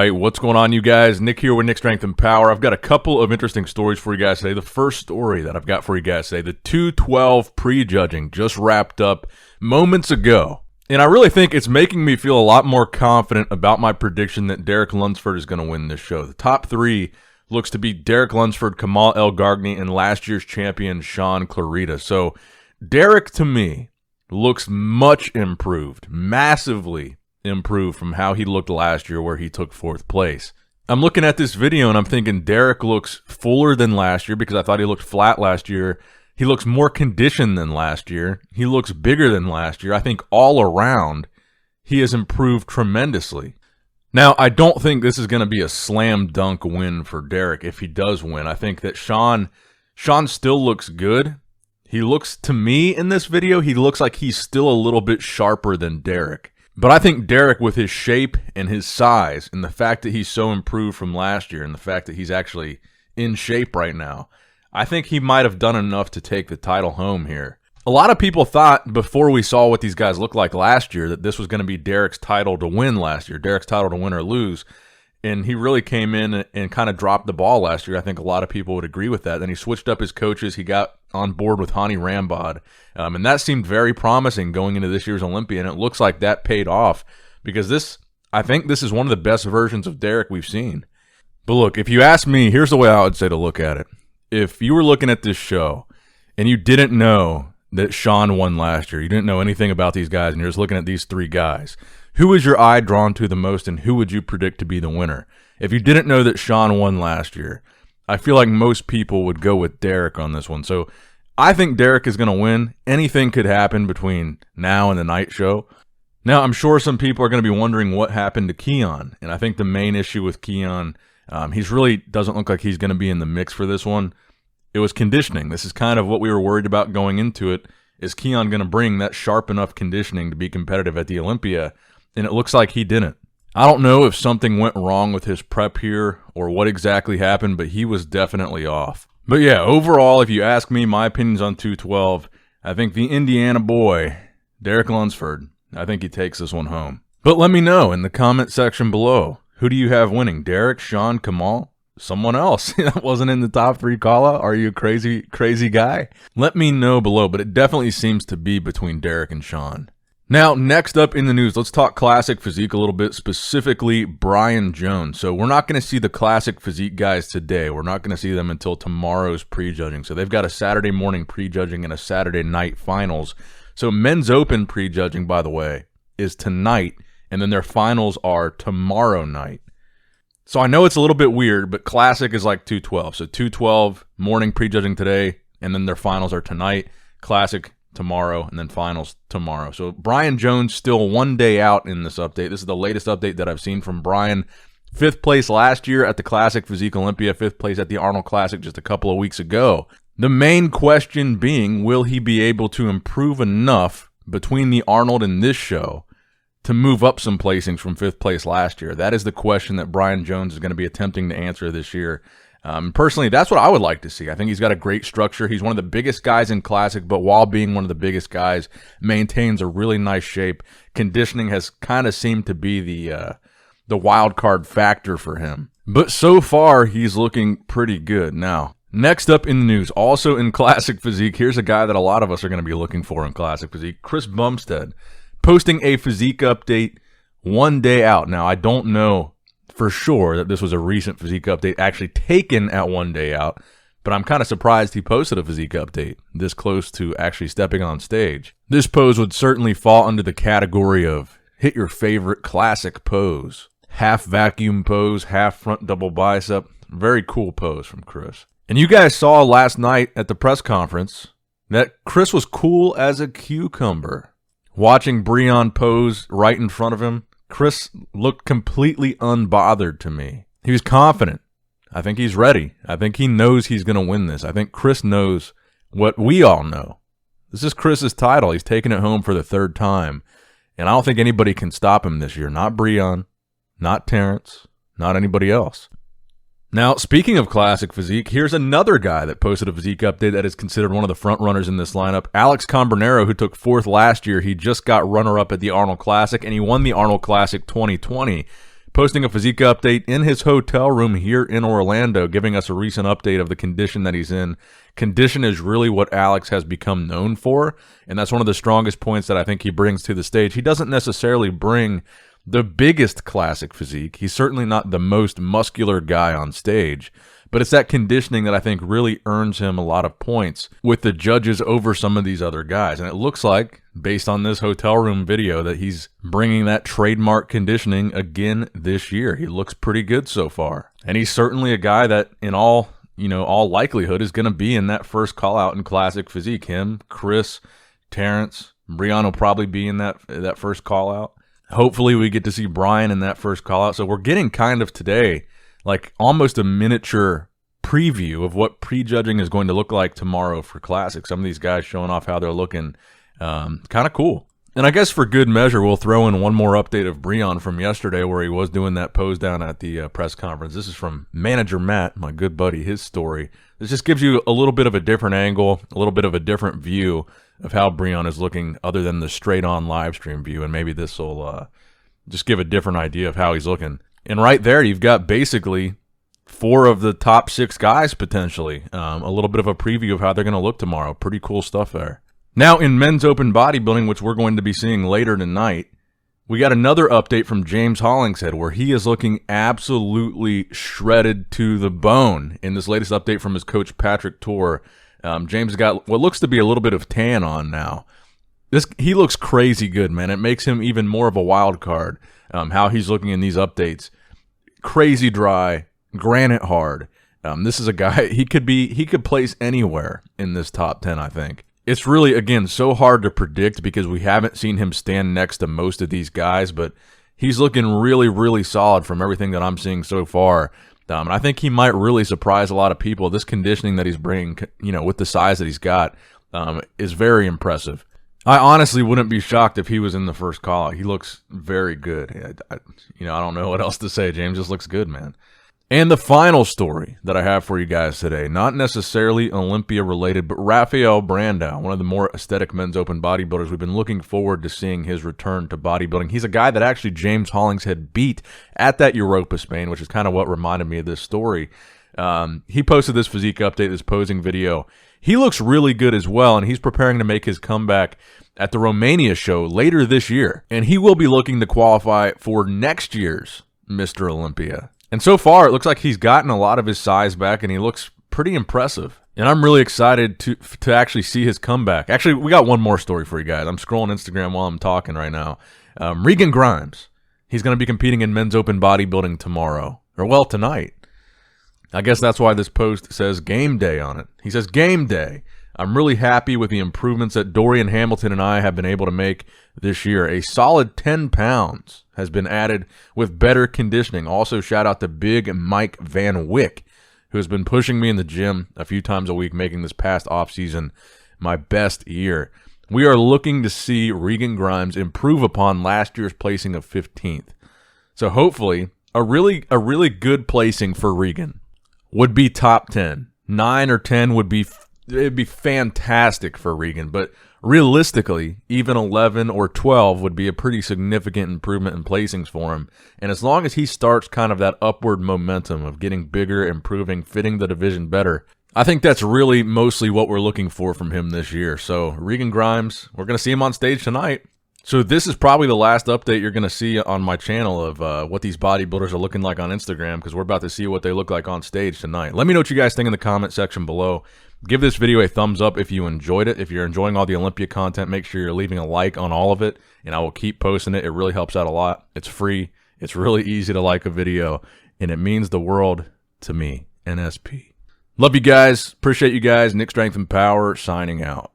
right, what's going on, you guys? Nick here with Nick Strength and Power. I've got a couple of interesting stories for you guys today. The first story that I've got for you guys today, the 212 prejudging just wrapped up moments ago. And I really think it's making me feel a lot more confident about my prediction that Derek Lunsford is going to win this show. The top three looks to be Derek Lunsford, Kamal El-Gargni, and last year's champion, Sean Clarita. So Derek, to me, looks much improved, massively improved from how he looked last year where he took 4th place. I'm looking at this video and I'm thinking Derek looks fuller than last year because I thought he looked flat last year. He looks more conditioned than last year. He looks bigger than last year. I think all around he has improved tremendously. Now, I don't think this is going to be a slam dunk win for Derek if he does win. I think that Sean still looks good. He looks, to me in this video, he looks like he's still a little bit sharper than Derek. But I think Derek, with his shape and his size and the fact that he's so improved from last year and the fact that he's actually in shape right now, I think he might have done enough to take the title home here. A lot of people thought before we saw what these guys looked like last year that this was going to be Derek's title to win last year, Derek's title to win or lose. And he really came in and kind of dropped the ball last year. I think a lot of people would agree with that. Then he switched up his coaches. He got on board with Hani Rambod. And that seemed very promising going into this year's Olympia. And it looks like that paid off because I think this is one of the best versions of Derek we've seen. But look, if you ask me, here's the way I would say to look at it. If you were looking at this show and you didn't know that Sean won last year, you didn't know anything about these guys, and you're just looking at these three guys, who was your eye drawn to the most, and who would you predict to be the winner? If you didn't know that Sean won last year, I feel like most people would go with Derek on this one. So I think Derek is going to win. Anything could happen between now and the night show. Now, I'm sure some people are going to be wondering what happened to Keon, and I think the main issue with Keon, he's really doesn't look like he's going to be in the mix for this one. It was conditioning. This is kind of what we were worried about going into it. Is Keon going to bring that sharp enough conditioning to be competitive at the Olympia? And it looks like he didn't. I don't know if something went wrong with his prep here or what exactly happened, but he was definitely off. But yeah, overall, if you ask me my opinions on 212, I think the Indiana boy, Derek Lunsford, I think he takes this one home. But let me know in the comment section below. Who do you have winning? Derek, Sean, Kamal? Someone else that wasn't in the top 3 call-out? Are you a crazy guy? Let me know below, but it definitely seems to be between Derek and Sean. Now, next up in the news, let's talk classic physique a little bit, specifically Bryan Jones. So we're not going to see the classic physique guys today. We're not going to see them until tomorrow's prejudging. So they've got a Saturday morning prejudging and a Saturday night finals. So men's open prejudging, by the way, is tonight, and then their finals are tomorrow night. So I know it's a little bit weird, but classic is like 212. So 212 morning prejudging today, and then their finals are tonight. Classic tomorrow, and then finals tomorrow. So Bryan Jones still 1 day out in this update. This is the latest update that I've seen from Bryan. 5th place last year at the Classic Physique Olympia, 5th place at the Arnold Classic just a couple of weeks ago. The main question being, will he be able to improve enough between the Arnold and this show to move up some placings from 5th place last year? That is the question that Bryan Jones is going to be attempting to answer this year. Personally, that's what I would like to see. I think he's got a great structure. He's one of the biggest guys in Classic, but while being one of the biggest guys, maintains a really nice shape. Conditioning has kind of seemed to be the wild card factor for him. But so far, he's looking pretty good. Now, next up in the news, also in Classic Physique, here's a guy that a lot of us are going to be looking for in Classic Physique, Chris Bumstead, posting a physique update 1 day out. Now, I don't know for sure that this was a recent physique update actually taken at 1 day out, but I'm kind of surprised he posted a physique update this close to actually stepping on stage. This pose would certainly fall under the category of hit your favorite classic pose. Half vacuum pose, half front double bicep. Very cool pose from Chris. And you guys saw last night at the press conference that Chris was cool as a cucumber. Watching Breon pose right in front of him, Chris looked completely unbothered to me. He was confident. I think he's ready. I think he knows he's going to win this. I think Chris knows what we all know. This is Chris's title. He's taking it home for the 3rd time. And I don't think anybody can stop him this year. Not Breon, not Terrence, not anybody else. Now, speaking of classic physique, here's another guy that posted a physique update that is considered one of the front runners in this lineup. Alex Cambronero, who took 4th last year. He just got runner-up at the Arnold Classic, and he won the Arnold Classic 2020. posting a physique update in his hotel room here in Orlando, giving us a recent update of the condition that he's in. Condition is really what Alex has become known for, and that's one of the strongest points that I think he brings to the stage. He doesn't necessarily bring the biggest classic physique. He's certainly not the most muscular guy on stage, but it's that conditioning that I think really earns him a lot of points with the judges over some of these other guys. And it looks like, based on this hotel room video, that he's bringing that trademark conditioning again this year. He looks pretty good so far. And he's certainly a guy that, in all likelihood, is going to be in that first call out in classic physique. Him, Chris, Terrence, Breon will probably be in that first call out. Hopefully we get to see Bryan in that first call out. So we're getting kind of today like almost a miniature preview of what prejudging is going to look like tomorrow for classic. Some of these guys showing off how they're looking. Kind of cool. And I guess for good measure, we'll throw in one more update of Breon from yesterday where he was doing that pose down at the press conference. This is from Manager Matt, my good buddy, his story. This just gives you a little bit of a different angle, a little bit of a different view of how Breon is looking other than the straight-on live stream view, and maybe this will just give a different idea of how he's looking. And right there, you've got basically 4 of the top 6 guys potentially. A little bit of a preview of how they're going to look tomorrow. Pretty cool stuff there. Now, in men's open bodybuilding, which we're going to be seeing later tonight, we got another update from James Hollingshead where he is looking absolutely shredded to the bone in this latest update from his coach, Patrick Torr. James has got what looks to be a little bit of tan on now. He looks crazy good, man. It makes him even more of a wild card, how he's looking in these updates. Crazy dry, granite hard. This is a guy, he could place anywhere in this top 10, I think. It's really, again, so hard to predict because we haven't seen him stand next to most of these guys, but he's looking really, really solid from everything that I'm seeing so far. And I think he might really surprise a lot of people. This conditioning that he's bringing, with the size that he's got, is very impressive. I honestly wouldn't be shocked if he was in the first call out. He looks very good. I don't know what else to say. James just looks good, man. And the final story that I have for you guys today, not necessarily Olympia related, but Rafael Brandao, one of the more aesthetic men's open bodybuilders. We've been looking forward to seeing his return to bodybuilding. He's a guy that actually James Hollingshead beat at that Europa Spain, which is kind of what reminded me of this story. He posted this physique update, this posing video. He looks really good as well, and he's preparing to make his comeback at the Romania show later this year. And he will be looking to qualify for next year's Mr. Olympia. And so far, it looks like he's gotten a lot of his size back, and he looks pretty impressive. And I'm really excited to actually see his comeback. Actually, we got one more story for you guys. I'm scrolling Instagram while I'm talking right now. Regan Grimes. He's going to be competing in men's open bodybuilding tomorrow. Or, tonight. I guess that's why this post says game day on it. He says, game day. I'm really happy with the improvements that Dorian Hamilton and I have been able to make this year. A solid 10 pounds has been added with better conditioning. Also, shout out to Big Mike Van Wyck, who has been pushing me in the gym a few times a week, making this past offseason my best year. We are looking to see Regan Grimes improve upon last year's placing of 15th. So hopefully, a really good placing for Regan would be top 10. 9 or 10 it'd be fantastic for Regan, but realistically, even 11 or 12 would be a pretty significant improvement in placings for him. And as long as he starts kind of that upward momentum of getting bigger, improving, fitting the division better, I think that's really mostly what we're looking for from him this year. So Regan Grimes, we're going to see him on stage tonight. So this is probably the last update you're going to see on my channel of what these bodybuilders are looking like on Instagram, because we're about to see what they look like on stage tonight. Let me know what you guys think in the comment section below. Give this video a thumbs up if you enjoyed it. If you're enjoying all the Olympia content, make sure you're leaving a like on all of it, and I will keep posting it. It really helps out a lot. It's free. It's really easy to like a video, and it means the world to me. NSP. Love you guys. Appreciate you guys. Nick Strength and Power signing out.